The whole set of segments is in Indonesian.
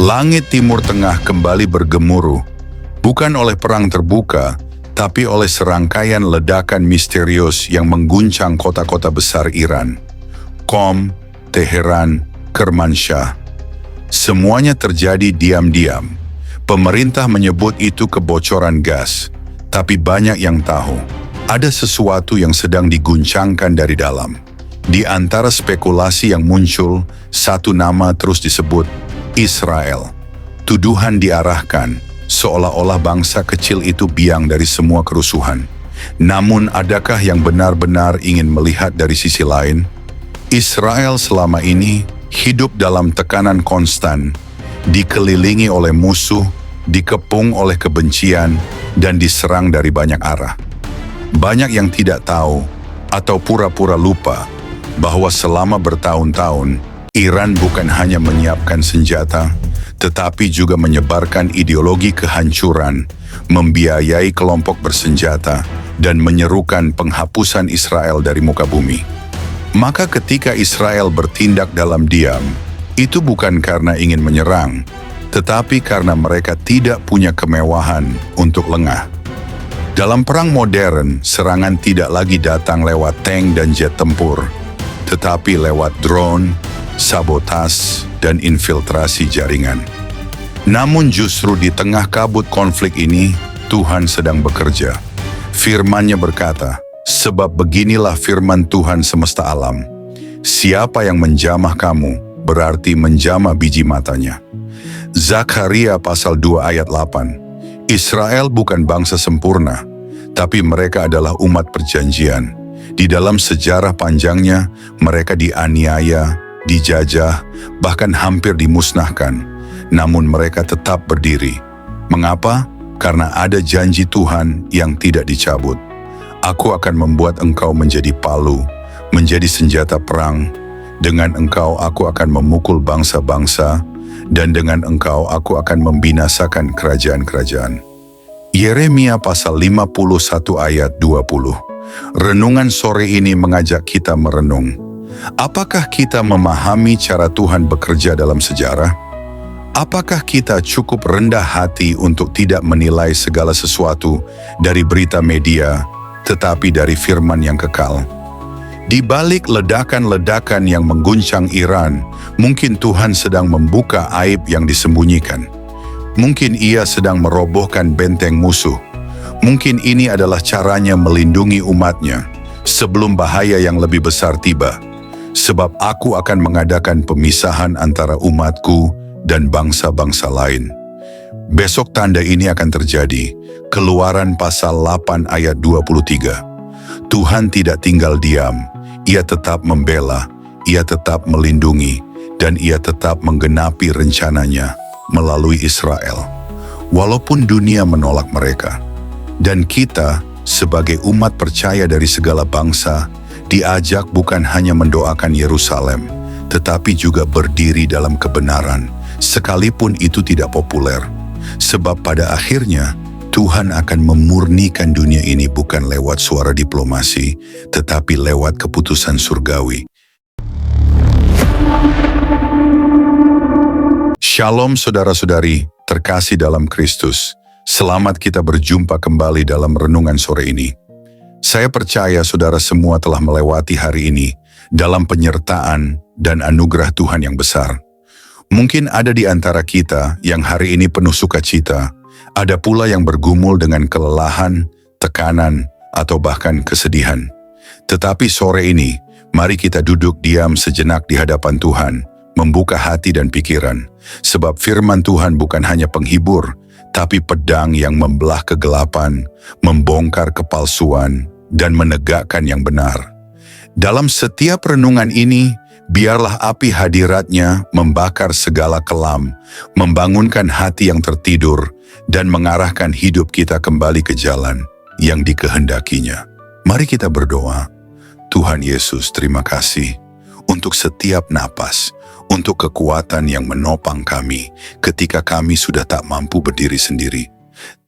Langit Timur Tengah kembali bergemuruh, bukan oleh perang terbuka, tapi oleh serangkaian ledakan misterius yang mengguncang kota-kota besar Iran. Qom, Teheran, Kermanshah. Semuanya terjadi diam-diam. Pemerintah menyebut itu kebocoran gas, tapi banyak yang tahu ada sesuatu yang sedang diguncangkan dari dalam. Di antara spekulasi yang muncul, satu nama terus disebut, Israel. Tuduhan diarahkan, seolah-olah bangsa kecil itu biang dari semua kerusuhan. Namun adakah yang benar-benar ingin melihat dari sisi lain? Israel selama ini hidup dalam tekanan konstan, dikelilingi oleh musuh, dikepung oleh kebencian, dan diserang dari banyak arah. Banyak yang tidak tahu atau pura-pura lupa bahwa selama bertahun-tahun, Iran bukan hanya menyiapkan senjata, tetapi juga menyebarkan ideologi kehancuran, membiayai kelompok bersenjata, dan menyerukan penghapusan Israel dari muka bumi. Maka ketika Israel bertindak dalam diam, itu bukan karena ingin menyerang, tetapi karena mereka tidak punya kemewahan untuk lengah. Dalam perang modern, serangan tidak lagi datang lewat tank dan jet tempur, tetapi lewat drone, sabotas, dan infiltrasi jaringan. Namun justru di tengah kabut konflik ini, Tuhan sedang bekerja. Firman-Nya berkata, sebab beginilah firman Tuhan semesta alam. Siapa yang menjamah kamu, berarti menjamah biji matanya. Zakaria pasal 2 ayat 8. Israel bukan bangsa sempurna, tapi mereka adalah umat perjanjian. Di dalam sejarah panjangnya, mereka dianiaya, dijajah, bahkan hampir dimusnahkan. Namun mereka tetap berdiri. Mengapa? Karena ada janji Tuhan yang tidak dicabut. Aku akan membuat engkau menjadi palu, menjadi senjata perang. Dengan engkau aku akan memukul bangsa-bangsa, dan dengan engkau aku akan membinasakan kerajaan-kerajaan. Yeremia pasal 51 ayat 20. Renungan sore ini mengajak kita merenung. Apakah kita memahami cara Tuhan bekerja dalam sejarah? Apakah kita cukup rendah hati untuk tidak menilai segala sesuatu dari berita media, tetapi dari firman yang kekal? Di balik ledakan-ledakan yang mengguncang Iran, mungkin Tuhan sedang membuka aib yang disembunyikan. Mungkin Ia sedang merobohkan benteng musuh. Mungkin ini adalah caranya melindungi umatnya sebelum bahaya yang lebih besar tiba. Sebab aku akan mengadakan pemisahan antara umatku dan bangsa-bangsa lain. Besok tanda ini akan terjadi. Keluaran pasal 8 ayat 23. Tuhan tidak tinggal diam. Ia tetap membela, Ia tetap melindungi, dan Ia tetap menggenapi rencananya melalui Israel. Walaupun dunia menolak mereka. Dan kita, sebagai umat percaya dari segala bangsa, diajak bukan hanya mendoakan Yerusalem, tetapi juga berdiri dalam kebenaran, sekalipun itu tidak populer. Sebab pada akhirnya, Tuhan akan memurnikan dunia ini bukan lewat suara diplomasi, tetapi lewat keputusan surgawi. Shalom saudara-saudari, terkasih dalam Kristus. Selamat kita berjumpa kembali dalam renungan sore ini. Saya percaya saudara semua telah melewati hari ini dalam penyertaan dan anugerah Tuhan yang besar. Mungkin ada di antara kita yang hari ini penuh sukacita, ada pula yang bergumul dengan kelelahan, tekanan, atau bahkan kesedihan. Tetapi sore ini, mari kita duduk diam sejenak di hadapan Tuhan, membuka hati dan pikiran, sebab firman Tuhan bukan hanya penghibur, tapi pedang yang membelah kegelapan, membongkar kepalsuan, dan menegakkan yang benar. Dalam setiap renungan ini, biarlah api hadirat-Nya membakar segala kelam, membangunkan hati yang tertidur, dan mengarahkan hidup kita kembali ke jalan yang dikehendakinya. Mari kita berdoa. Tuhan Yesus, terima kasih untuk setiap napas, untuk kekuatan yang menopang kami ketika kami sudah tak mampu berdiri sendiri.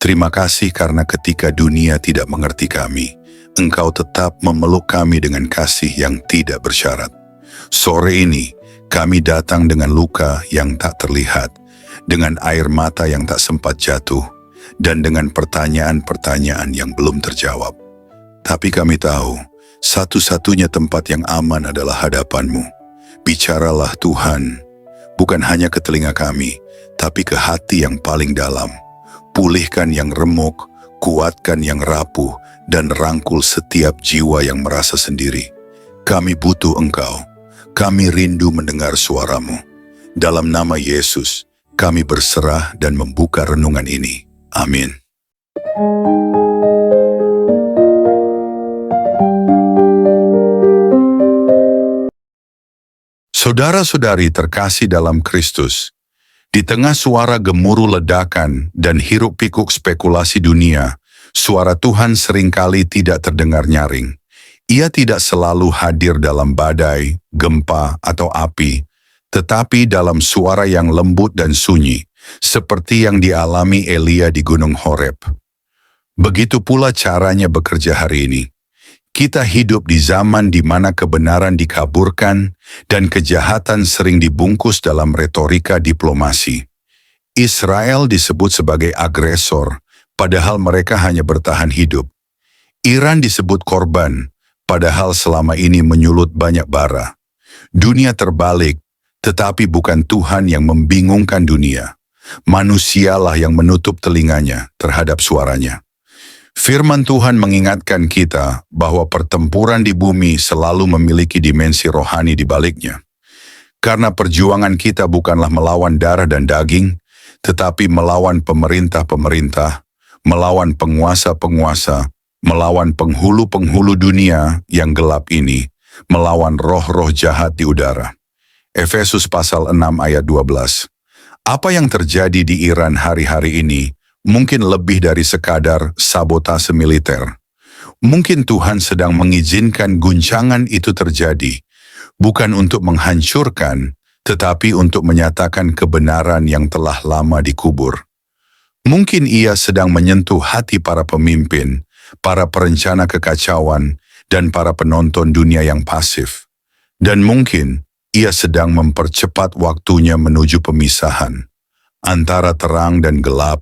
Terima kasih karena ketika dunia tidak mengerti kami, Engkau tetap memeluk kami dengan kasih yang tidak bersyarat. Sore ini, kami datang dengan luka yang tak terlihat, dengan air mata yang tak sempat jatuh, dan dengan pertanyaan-pertanyaan yang belum terjawab. Tapi kami tahu, satu-satunya tempat yang aman adalah hadapan-Mu. Bicaralah Tuhan, bukan hanya ke telinga kami, tapi ke hati yang paling dalam. Pulihkan yang remuk, kuatkan yang rapuh, dan rangkul setiap jiwa yang merasa sendiri. Kami butuh Engkau, kami rindu mendengar suara-Mu. Dalam nama Yesus, kami berserah dan membuka renungan ini. Amin. Saudara-saudari terkasih dalam Kristus, di tengah suara gemuruh ledakan dan hiruk-pikuk spekulasi dunia, suara Tuhan seringkali tidak terdengar nyaring. Ia tidak selalu hadir dalam badai, gempa, atau api, tetapi dalam suara yang lembut dan sunyi, seperti yang dialami Elia di Gunung Horeb. Begitu pula caranya bekerja hari ini. Kita hidup di zaman di mana kebenaran dikaburkan dan kejahatan sering dibungkus dalam retorika diplomasi. Israel disebut sebagai agresor, padahal mereka hanya bertahan hidup. Iran disebut korban, padahal selama ini menyulut banyak bara. Dunia terbalik, tetapi bukan Tuhan yang membingungkan dunia. Manusialah yang menutup telinganya terhadap suaranya. Firman Tuhan mengingatkan kita bahwa pertempuran di bumi selalu memiliki dimensi rohani di baliknya. Karena perjuangan kita bukanlah melawan darah dan daging, tetapi melawan pemerintah-pemerintah, melawan penguasa-penguasa, melawan penghulu-penghulu dunia yang gelap ini, melawan roh-roh jahat di udara. Efesus pasal 6 ayat 12. Apa yang terjadi di Iran hari-hari ini mungkin lebih dari sekadar sabotase militer. Mungkin Tuhan sedang mengizinkan guncangan itu terjadi, bukan untuk menghancurkan, tetapi untuk menyatakan kebenaran yang telah lama dikubur. Mungkin Ia sedang menyentuh hati para pemimpin, para perencana kekacauan, dan para penonton dunia yang pasif. Dan mungkin Ia sedang mempercepat waktunya menuju pemisahan antara terang dan gelap,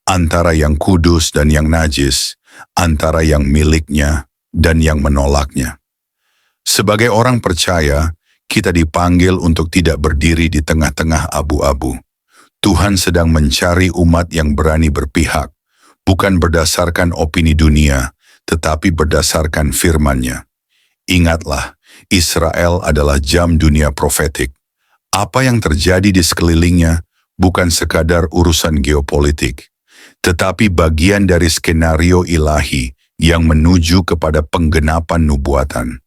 antara yang kudus dan yang najis, antara yang miliknya dan yang menolaknya. Sebagai orang percaya, kita dipanggil untuk tidak berdiri di tengah-tengah abu-abu. Tuhan sedang mencari umat yang berani berpihak, bukan berdasarkan opini dunia, tetapi berdasarkan firman-Nya. Ingatlah, Israel adalah jam dunia profetik. Apa yang terjadi di sekelilingnya bukan sekadar urusan geopolitik, tetapi bagian dari skenario ilahi yang menuju kepada penggenapan nubuatan.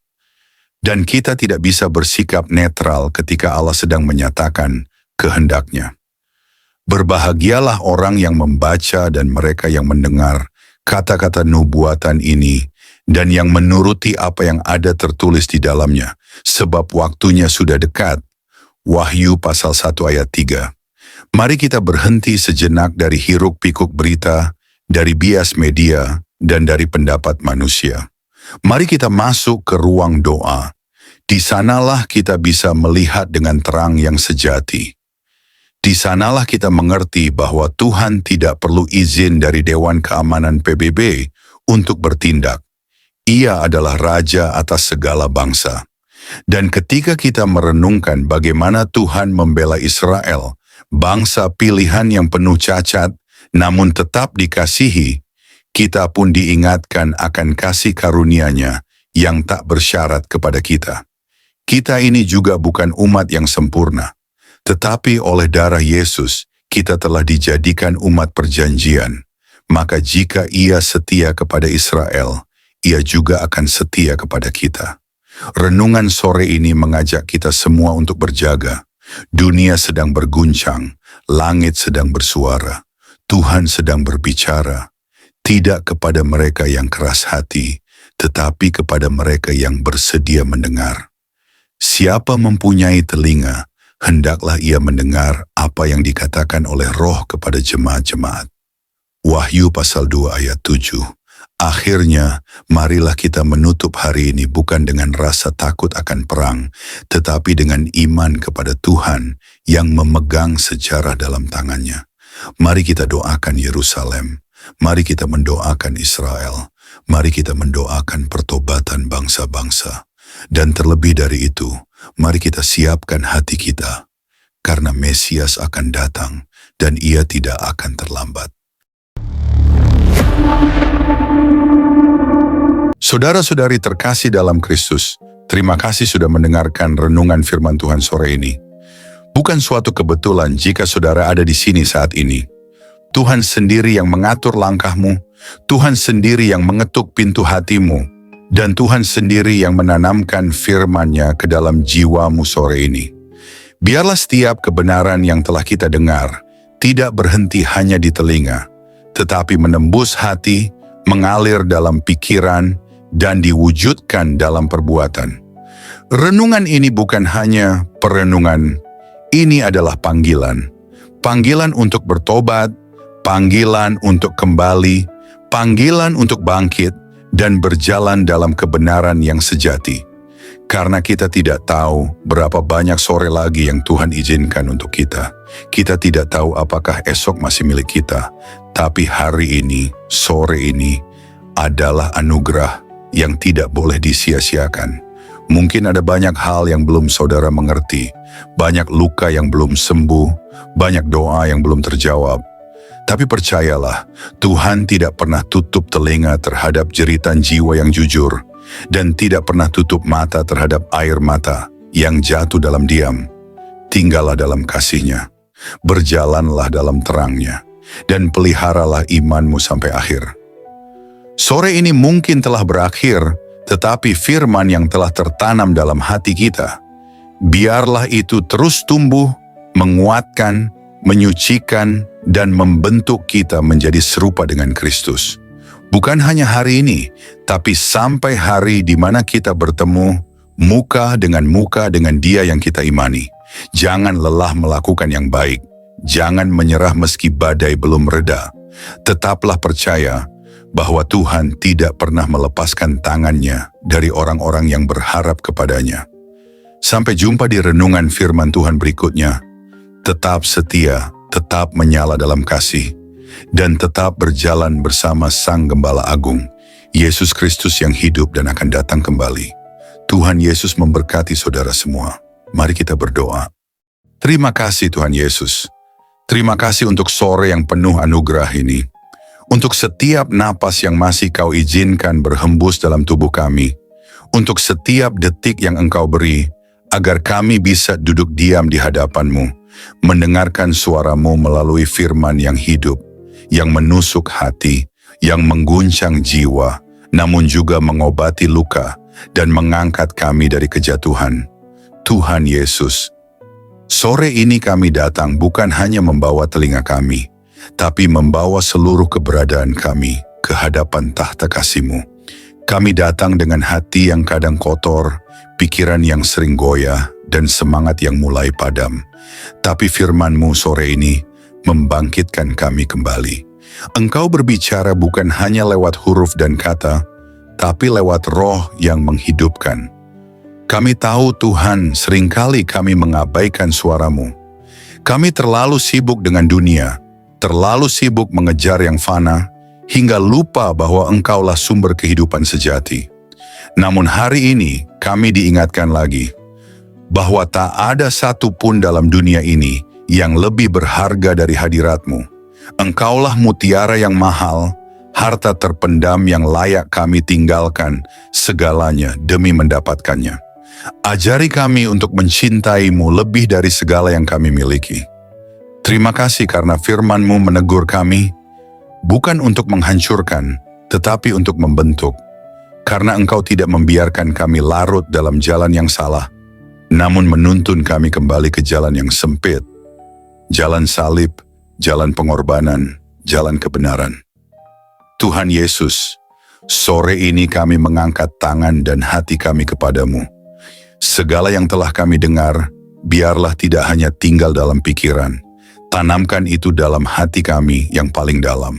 Dan kita tidak bisa bersikap netral ketika Allah sedang menyatakan kehendak-Nya. Berbahagialah orang yang membaca dan mereka yang mendengar kata-kata nubuatan ini dan yang menuruti apa yang ada tertulis di dalamnya, sebab waktunya sudah dekat. Wahyu pasal 1 ayat 3. Mari kita berhenti sejenak dari hiruk-pikuk berita, dari bias media, dan dari pendapat manusia. Mari kita masuk ke ruang doa. Di sanalah kita bisa melihat dengan terang yang sejati. Di sanalah kita mengerti bahwa Tuhan tidak perlu izin dari Dewan Keamanan PBB untuk bertindak. Ia adalah Raja atas segala bangsa. Dan ketika kita merenungkan bagaimana Tuhan membela Israel, bangsa pilihan yang penuh cacat, namun tetap dikasihi, kita pun diingatkan akan kasih karunia-Nya yang tak bersyarat kepada kita. Kita ini juga bukan umat yang sempurna, tetapi oleh darah Yesus, kita telah dijadikan umat perjanjian. Maka jika Ia setia kepada Israel, Ia juga akan setia kepada kita. Renungan sore ini mengajak kita semua untuk berjaga. Dunia sedang berguncang, langit sedang bersuara, Tuhan sedang berbicara, tidak kepada mereka yang keras hati, tetapi kepada mereka yang bersedia mendengar. Siapa mempunyai telinga, hendaklah ia mendengar apa yang dikatakan oleh Roh kepada jemaat-jemaat. Wahyu pasal 2 ayat 7. Akhirnya, marilah kita menutup hari ini bukan dengan rasa takut akan perang, tetapi dengan iman kepada Tuhan yang memegang sejarah dalam tangannya. Mari kita doakan Yerusalem, mari kita mendoakan Israel, mari kita mendoakan pertobatan bangsa-bangsa. Dan terlebih dari itu, mari kita siapkan hati kita, karena Mesias akan datang dan ia tidak akan terlambat. Saudara-saudari terkasih dalam Kristus, terima kasih sudah mendengarkan renungan firman Tuhan sore ini. Bukan suatu kebetulan jika saudara ada di sini saat ini. Tuhan sendiri yang mengatur langkahmu, Tuhan sendiri yang mengetuk pintu hatimu, dan Tuhan sendiri yang menanamkan firman-Nya ke dalam jiwamu sore ini. Biarlah setiap kebenaran yang telah kita dengar tidak berhenti hanya di telinga, tetapi menembus hati, mengalir dalam pikiran, dan diwujudkan dalam perbuatan. Renungan ini bukan hanya perenungan, ini adalah panggilan. Panggilan untuk bertobat, panggilan untuk kembali, panggilan untuk bangkit, dan berjalan dalam kebenaran yang sejati. Karena kita tidak tahu berapa banyak sore lagi yang Tuhan izinkan untuk kita. Kita tidak tahu apakah esok masih milik kita, tapi hari ini, sore ini, adalah anugerah yang tidak boleh disia-siakan. Mungkin ada banyak hal yang belum saudara mengerti, banyak luka yang belum sembuh, banyak doa yang belum terjawab. Tapi percayalah, Tuhan tidak pernah tutup telinga terhadap jeritan jiwa yang jujur, dan tidak pernah tutup mata terhadap air mata yang jatuh dalam diam. Tinggallah dalam kasih-Nya, berjalanlah dalam terang-Nya, dan peliharalah imanmu sampai akhir. Sore ini mungkin telah berakhir, tetapi firman yang telah tertanam dalam hati kita, biarlah itu terus tumbuh, menguatkan, menyucikan, dan membentuk kita menjadi serupa dengan Kristus. Bukan hanya hari ini, tapi sampai hari di mana kita bertemu muka dengan Dia yang kita imani. Jangan lelah melakukan yang baik. Jangan menyerah meski badai belum reda. Tetaplah percaya bahwa Tuhan tidak pernah melepaskan tangan-Nya dari orang-orang yang berharap kepadanya. Sampai jumpa di renungan firman Tuhan berikutnya. Tetap setia, tetap menyala dalam kasih, dan tetap berjalan bersama Sang Gembala Agung, Yesus Kristus yang hidup dan akan datang kembali. Tuhan Yesus memberkati saudara semua. Mari kita berdoa. Terima kasih Tuhan Yesus. Terima kasih untuk sore yang penuh anugerah ini. Untuk setiap napas yang masih Kau izinkan berhembus dalam tubuh kami. Untuk setiap detik yang Engkau beri, agar kami bisa duduk diam di hadapan-Mu, mendengarkan suara-Mu melalui firman yang hidup, yang menusuk hati, yang mengguncang jiwa, namun juga mengobati luka dan mengangkat kami dari kejatuhan. Tuhan Yesus, sore ini kami datang bukan hanya membawa telinga kami, tapi membawa seluruh keberadaan kami ke hadapan tahta kasih-Mu. Kami datang dengan hati yang kadang kotor, pikiran yang sering goyah, dan semangat yang mulai padam. Tapi firman-Mu sore ini membangkitkan kami kembali. Engkau berbicara bukan hanya lewat huruf dan kata, tapi lewat roh yang menghidupkan. Kami tahu Tuhan, seringkali kami mengabaikan suara-Mu. Kami terlalu sibuk dengan dunia, terlalu sibuk mengejar yang fana, hingga lupa bahwa Engkaulah sumber kehidupan sejati. Namun hari ini kami diingatkan lagi, bahwa tak ada satu pun dalam dunia ini yang lebih berharga dari hadirat-Mu. Engkaulah mutiara yang mahal, harta terpendam yang layak kami tinggalkan segalanya demi mendapatkannya. Ajari kami untuk mencintai-Mu lebih dari segala yang kami miliki. Terima kasih karena firman-Mu menegur kami, bukan untuk menghancurkan, tetapi untuk membentuk. Karena Engkau tidak membiarkan kami larut dalam jalan yang salah, namun menuntun kami kembali ke jalan yang sempit, jalan salib, jalan pengorbanan, jalan kebenaran. Tuhan Yesus, sore ini kami mengangkat tangan dan hati kami kepadamu. Segala yang telah kami dengar, biarlah tidak hanya tinggal dalam pikiran, tanamkan itu dalam hati kami yang paling dalam.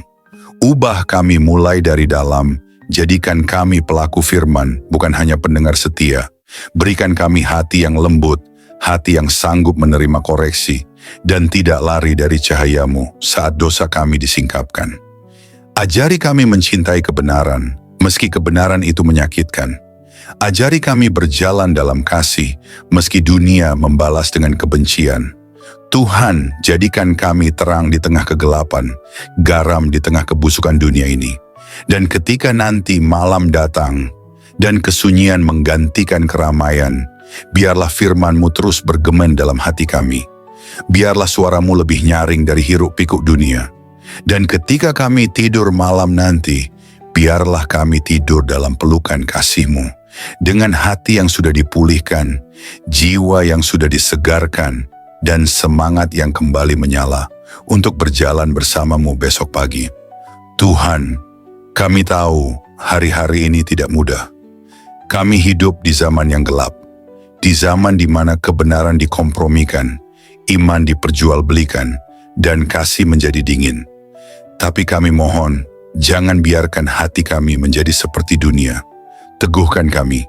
Ubah kami mulai dari dalam, jadikan kami pelaku firman, bukan hanya pendengar setia. Berikan kami hati yang lembut, hati yang sanggup menerima koreksi, dan tidak lari dari cahaya-Mu saat dosa kami disingkapkan. Ajari kami mencintai kebenaran, meski kebenaran itu menyakitkan. Ajari kami berjalan dalam kasih, meski dunia membalas dengan kebencian. Tuhan, jadikan kami terang di tengah kegelapan, garam di tengah kebusukan dunia ini. Dan ketika nanti malam datang, dan kesunyian menggantikan keramaian, biarlah firman-Mu terus bergema dalam hati kami. Biarlah suara-Mu lebih nyaring dari hiruk-pikuk dunia. Dan ketika kami tidur malam nanti, biarlah kami tidur dalam pelukan kasih-Mu, dengan hati yang sudah dipulihkan, jiwa yang sudah disegarkan, dan semangat yang kembali menyala untuk berjalan bersama-Mu besok pagi. Tuhan, kami tahu hari-hari ini tidak mudah. Kami hidup di zaman yang gelap, di zaman di mana kebenaran dikompromikan, iman diperjualbelikan, dan kasih menjadi dingin. Tapi kami mohon, jangan biarkan hati kami menjadi seperti dunia. Teguhkan kami,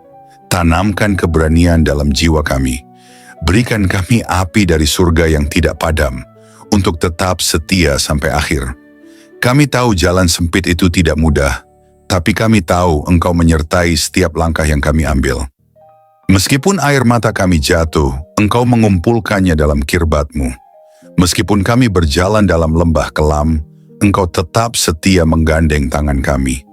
tanamkan keberanian dalam jiwa kami. Berikan kami api dari surga yang tidak padam, untuk tetap setia sampai akhir. Kami tahu jalan sempit itu tidak mudah, tapi kami tahu Engkau menyertai setiap langkah yang kami ambil. Meskipun air mata kami jatuh, Engkau mengumpulkannya dalam kirbat-Mu. Meskipun kami berjalan dalam lembah kelam, Engkau tetap setia menggandeng tangan kami.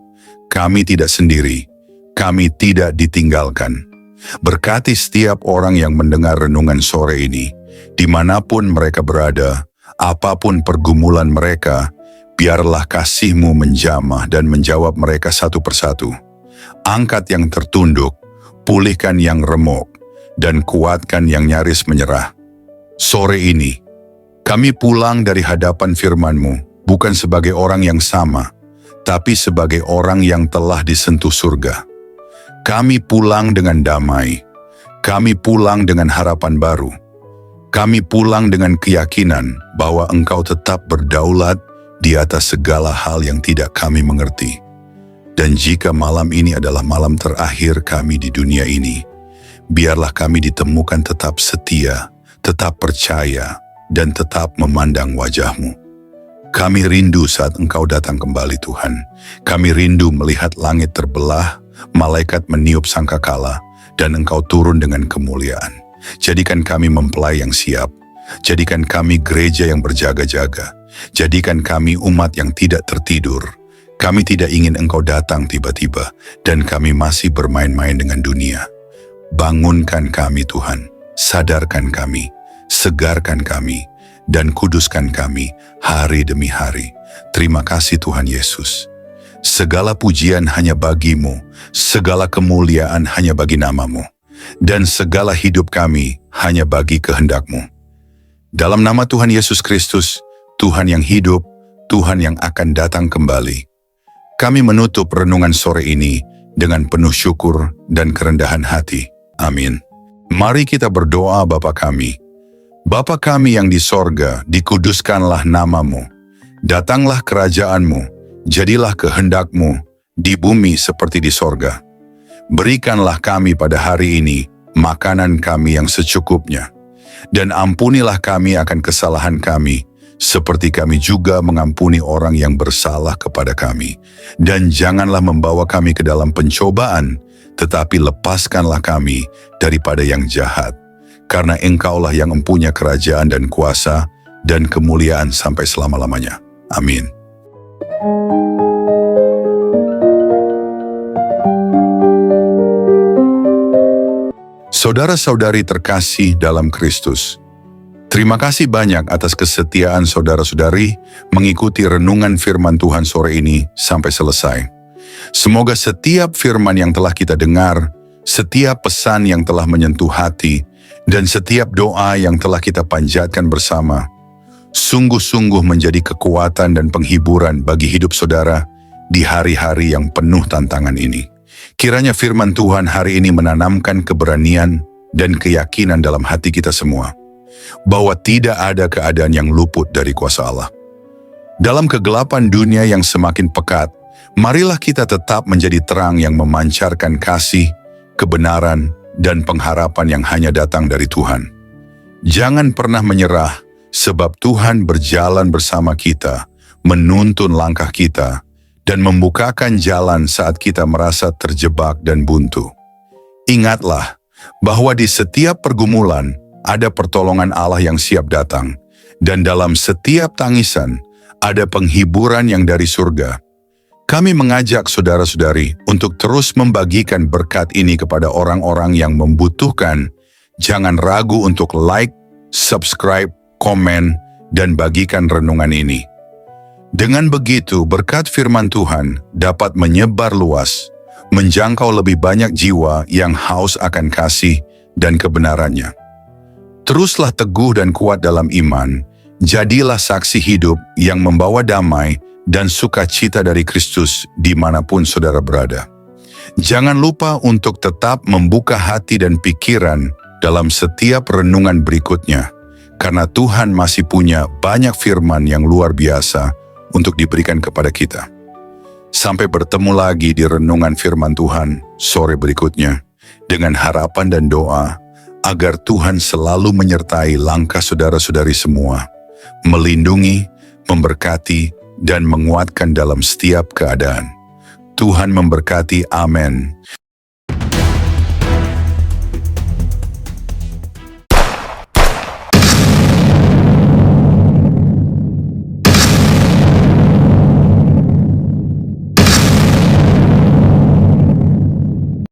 Kami tidak sendiri, kami tidak ditinggalkan. Berkati setiap orang yang mendengar renungan sore ini, dimanapun mereka berada, apapun pergumulan mereka, biarlah kasih-Mu menjamah dan menjawab mereka satu persatu. Angkat yang tertunduk, pulihkan yang remuk, dan kuatkan yang nyaris menyerah. Sore ini, kami pulang dari hadapan firman-Mu, bukan sebagai orang yang sama, tapi sebagai orang yang telah disentuh surga. Kami pulang dengan damai, kami pulang dengan harapan baru, kami pulang dengan keyakinan bahwa Engkau tetap berdaulat di atas segala hal yang tidak kami mengerti. Dan jika malam ini adalah malam terakhir kami di dunia ini, biarlah kami ditemukan tetap setia, tetap percaya, dan tetap memandang wajah-Mu. Kami rindu saat Engkau datang kembali, Tuhan. Kami rindu melihat langit terbelah, malaikat meniup sangkakala, dan Engkau turun dengan kemuliaan. Jadikan kami mempelai yang siap. Jadikan kami gereja yang berjaga-jaga. Jadikan kami umat yang tidak tertidur. Kami tidak ingin Engkau datang tiba-tiba, dan kami masih bermain-main dengan dunia. Bangunkan kami, Tuhan. Sadarkan kami. Segarkan kami. Dan kuduskan kami hari demi hari. Terima kasih Tuhan Yesus. Segala pujian hanya bagi-Mu, segala kemuliaan hanya bagi nama-Mu, dan segala hidup kami hanya bagi kehendak-Mu. Dalam nama Tuhan Yesus Kristus, Tuhan yang hidup, Tuhan yang akan datang kembali, kami menutup renungan sore ini dengan penuh syukur dan kerendahan hati. Amin. Mari kita berdoa. Bapa kami, Bapa kami yang di sorga, dikuduskanlah nama-Mu. Datanglah kerajaan-Mu, jadilah kehendak-Mu di bumi seperti di sorga. Berikanlah kami pada hari ini makanan kami yang secukupnya. Dan ampunilah kami akan kesalahan kami, seperti kami juga mengampuni orang yang bersalah kepada kami. Dan janganlah membawa kami ke dalam pencobaan, tetapi lepaskanlah kami daripada yang jahat. Karena Engkaulah yang mempunyai kerajaan dan kuasa dan kemuliaan sampai selama-lamanya. Amin. Saudara-saudari terkasih dalam Kristus, terima kasih banyak atas kesetiaan saudara-saudari mengikuti renungan firman Tuhan sore ini sampai selesai. Semoga setiap firman yang telah kita dengar, setiap pesan yang telah menyentuh hati, dan setiap doa yang telah kita panjatkan bersama, sungguh-sungguh menjadi kekuatan dan penghiburan bagi hidup saudara di hari-hari yang penuh tantangan ini. Kiranya firman Tuhan hari ini menanamkan keberanian dan keyakinan dalam hati kita semua, bahwa tidak ada keadaan yang luput dari kuasa Allah. Dalam kegelapan dunia yang semakin pekat, Marilah kita tetap menjadi terang yang memancarkan kasih, kebenaran, dan pengharapan yang hanya datang dari Tuhan. Jangan pernah menyerah, sebab Tuhan berjalan bersama kita, menuntun langkah kita, dan membukakan jalan saat kita merasa terjebak dan buntu. Ingatlah bahwa di setiap pergumulan ada pertolongan Allah yang siap datang, dan dalam setiap tangisan ada penghiburan yang dari surga. Kami mengajak saudara-saudari untuk terus membagikan berkat ini kepada orang-orang yang membutuhkan. Jangan ragu untuk like, subscribe, komen, dan bagikan renungan ini. Dengan begitu, berkat firman Tuhan dapat menyebar luas, menjangkau lebih banyak jiwa yang haus akan kasih dan kebenarannya. Teruslah teguh dan kuat dalam iman, jadilah saksi hidup yang membawa damai dan sukacita dari Kristus dimanapun saudara berada. Jangan lupa untuk tetap membuka hati dan pikiran dalam setiap renungan berikutnya, karena Tuhan masih punya banyak firman yang luar biasa untuk diberikan kepada kita. Sampai bertemu lagi di renungan firman Tuhan sore berikutnya, dengan harapan dan doa agar Tuhan selalu menyertai langkah saudara-saudari semua, melindungi, memberkati, dan menguatkan dalam setiap keadaan. Tuhan memberkati, amin.